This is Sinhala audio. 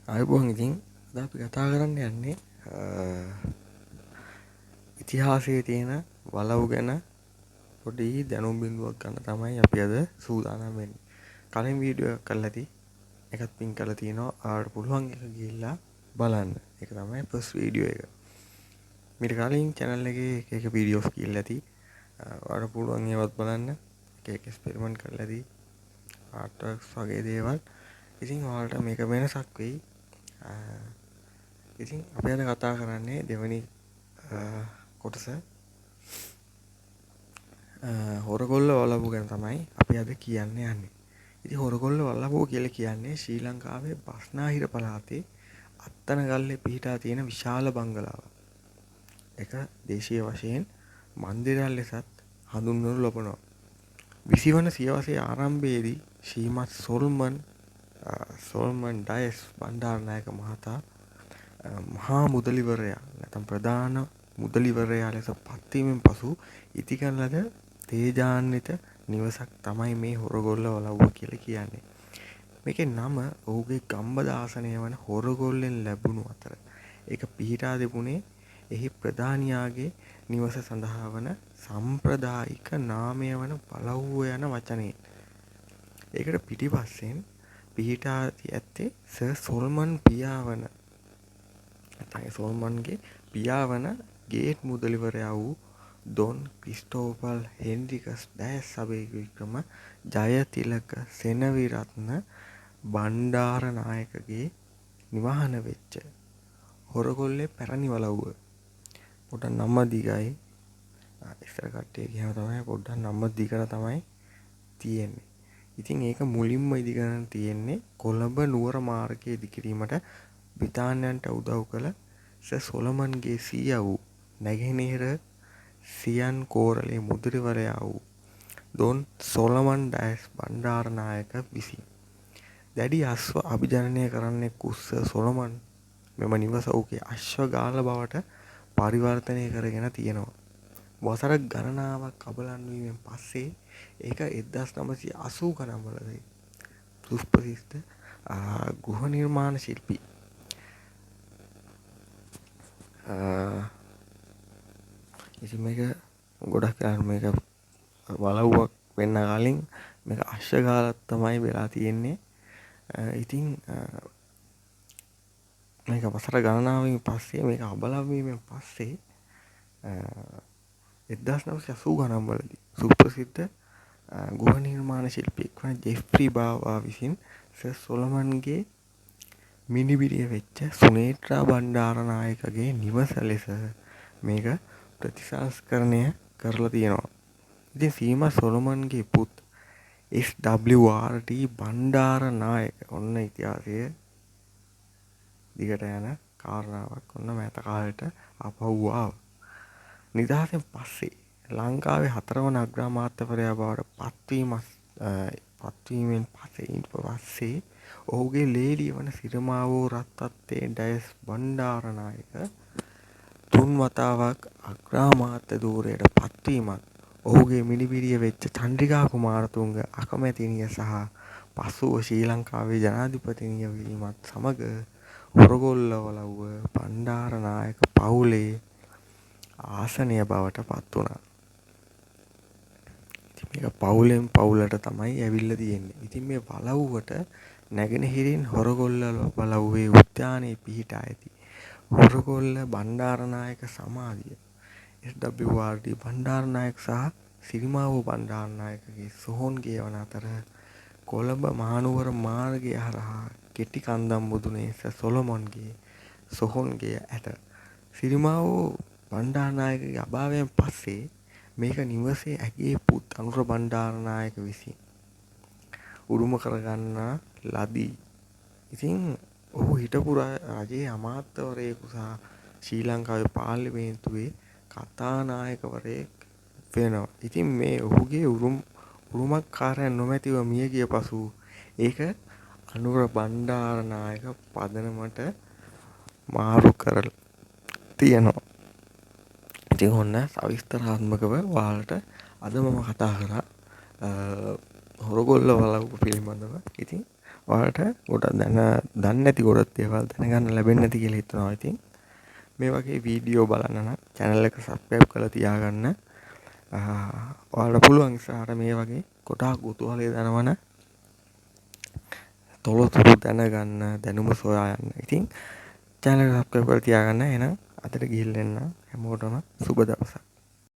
ආයුබෝවන්. ඉතින් අද අපි කතා කරන්න යන්නේ ඉතිහාසයේ තියෙන වලව් ගැන පොඩි දැනුම් බිඳුවක් ගන්න තමයි අපි අද සූදානම් වෙන්නේ. කලින් වීඩියෝ එකක් කරලා ඇති. එකත් පින් කරලා තියෙනවා. ආවට පුළුවන් එක ගිහිල්ලා බලන්න. ඒක තමයි ෆස්ට් වීඩියෝ එක. මීට කලින් channel එකේ එක වීඩියෝස් ගිහිල්ලා ඇති. ආවට පුළුවන් ඒවත් බලන්න. එක එක්ස්පෙරිමන්ට් කරලා ඇති. ආර්ට් වර්ක්ස් වගේ දේවල්. ඉතින් ඔයාලට මේක වෙනසක් වෙයි. ඉතින් අපි අද කතා කරන්නේ දෙවනි කොටස හොරගොල්ල වලව්ව ගැන තමයි අපි අද කියන්න යන්නේ. ඉතින් හොරගොල්ල වලව්ව කියලා කියන්නේ ශ්‍රී ලංකාවේ බස්නාහිර පළාතේ අත්තනගල්ලේ පිහිටා තියෙන විශාල බංගලාවක්. ඒක දේශීය වශයෙන් මන්දිරයක් ලෙසත් හඳුන්වනු ලබනවා. 20 වන සියවසේ ආරම්භයේදී ශ්‍රීමත් සොල්මන් ඩයස් බණ්ඩාරනායක මහතා මහා මුදලිවරයා නැත්නම් ප්‍රධාන මුදලිවරයා ලෙස පත්වීමෙන් පසු ඉදිකරන ලද තේජාන්විත නිවසක් තමයි මේ හොරගොල්ල වලව්ව කියලා කියන්නේ. මේකේ නම ඔහුගේ ගම්බද ආසනය වන හොරගොල්ලෙන් ලැබුණු අතර ඒක පිහිටා තිබුණේ එහි ප්‍රධානියාගේ නිවස සඳහා වන සම්ප්‍රදායික නාමය වන වලව්ව යන වචනයෙන්. ඒකට පිටිපස්සෙන් පිහිටා ඇත්තේ සර් සොල්මන් පියාවන සොල්මන්ගේ පියාවන ගේට් මුදලිවරයා වූ ඩොන් ක්‍රිස්ටෝෆල් හෙන්රිකස් ඩයස් සබේවික්‍රම ජයතිලක සෙනවිරත්න බණ්ඩාරනායකගේ නිවහන වෙච්ච හොරගොල්ලේ පැරණි වලව්ව. පොඩ්ඩක් නම දිගයි. ඉස්සර කට්ටිය කියනවා තමයි පොඩ්ඩක් නම දිගට තමයි තියෙන්නේ. ඉතින් ඒක මුලින්ම ඉදිකරන්න තියෙන්නේ කොළඹ නුවර මාර්ගය ඉදිකිරීමට බ්‍රිතාන්‍යයන්ට උදව් කළ සර් සොලමන්ගේ සීයා වූ නැගෙනහිර සියන් කෝරළේ මුදලිවරයා වූ ඩොන් සොලමන් ඩයස් බණ්ඩාරනායක විසින්. දැඩි අශ්ව අභිජනනය කරන්නෙක් වූ සර් සොලමන් මෙම නිවස ඔහුගේ අශ්වගාල බවට පරිවර්තනය කරගෙන තියෙනවා. වසර ගණනාවක් කබලන් වීමෙන් පස්සේ ඒක 1980 ගණන් වලදී සුප්‍රසිද්ධ ගෘහ නිර්මාණ ශිල්පී ඉතින් මේක ගොඩක් මේක වලව්වක් වෙන්න කලින් මේක අශ්වගාලක් තමයි වෙලා තියෙන්නේ. ඉතින් මේක වසර ගණනාවකින් පස්සේ මේක අබලම් වීමෙන් පස්සේ 1980 ගණන් වලදී සුප්‍රසිද්ධ ගෘහ නිර්මාණ ශිල්පියෙක් වන ජෙෆ්රි බාවා විසින් සර් සොලමන්ගේ මිනිබිරිය වෙච්ච සුනේත්‍රා බණ්ඩාරනායකගේ නිවස ලෙස මේක ප්‍රතිසංස්කරණය කරලා තියෙනවා. ඉතින් සීමා සොලමන්ගේ පුත් SWRT බණ්ඩාරනායක ඔන්න ඉතිහාසයේ දිගට යන කාරණාවක් ඔන්න මෑත කාලෙට ආපහු ආවා. නිදහසෙන් පස්සේ ලංකාවේ 4 වන අග්‍රාමාත්‍යවරයා බවට පත්වීමෙන් පස්සේ ඔහුගේ ලේලිය වන සිරමාවෝ රත්තත්තේ ඩයස් බණ්ඩාරනායක 3 වතාවක් අග්‍රාමාත්‍ය ධූරයට පත්වීමත් ඔහුගේ මිනිබිරිය වෙච්ච චන්ද්‍රිකා කුමාරතුංග අකමැතිනිය සහ පසුව ශ්‍රී ලංකාවේ ජනාධිපතිනිය වීමත් සමග හොරගොල්ල වලව්ව බණ්ඩාරනායක පවුලේ ආසනය බවට පත් වුණා. ඉතින් මේක පවුලෙන් පවුලට තමයි ඇවිල්ලා තියෙන්නේ. ඉතින් මේ වලව්වට නැගෙනහිරින් හොරගොල්ල වලව්වේ උද්‍යානයේ පිහිටා ඇති හොරගොල්ල බණ්ඩාරනායක සමාධිය SWRT බණ්ඩාරනායක සහ සිරිමාවෝ බණ්ඩාරනායකගේ සොහොන්ගේ වන අතර කොළඹ මහනුවර මාර්ගය හරහා කෙටි කන්දම් මුදුනේ සර් සොලමන්ගේ සොහොන්ගේ ඇත. සිරිමාවෝ බණ්ඩාරනායකගේ අභාවයෙන් පස්සේ මේක නිවසේ ඇගේ පුත් අනුර බණ්ඩාරනායක විසින් උරුම කරගන්නා ලදී. ඉතින් ඔහු හිටපු රජයේ අමාත්‍යවරයෙකු සහ ශ්‍රී ලංකාවේ පාර්ලිමේන්තුවේ කතානායකවරයෙක් වෙනවා. ඉතින් මේ ඔහුගේ උරුමකාරයන් නොමැතිව මිය ගිය පසු ඒක අනුර බණ්ඩාරනායක පදනමට මාරු කරලා තියෙනවා. ඉතින් ඔන්න සවිස්තරාත්මකව ඔයාලට අද මම කතා කරා හොරගොල්ල වලව්ව පිළිබඳව. ඉතින් ඔයාලට ගොඩක් දන්නේ නැති ගොඩක් දේවල් දැනගන්න ලැබෙන්නේ නැති කියලා හිතනවා. ඉතින් මේ වගේ වීඩියෝ බලන්න නම් channel එක subscribe කරලා තියාගන්න. ඔයාලට පුළුවන් ඉස්සරහට මේ වගේ ගොඩාක් කුතුහලය දනවන තොරතුරු දැනගන්න, දැනුම සොයා යන්න. ඉතින් channel එක subscribe කරලා තියාගන්න. එහෙනම් අදට ගිහින් එන්න. හැමෝටම සුබ දවසක්.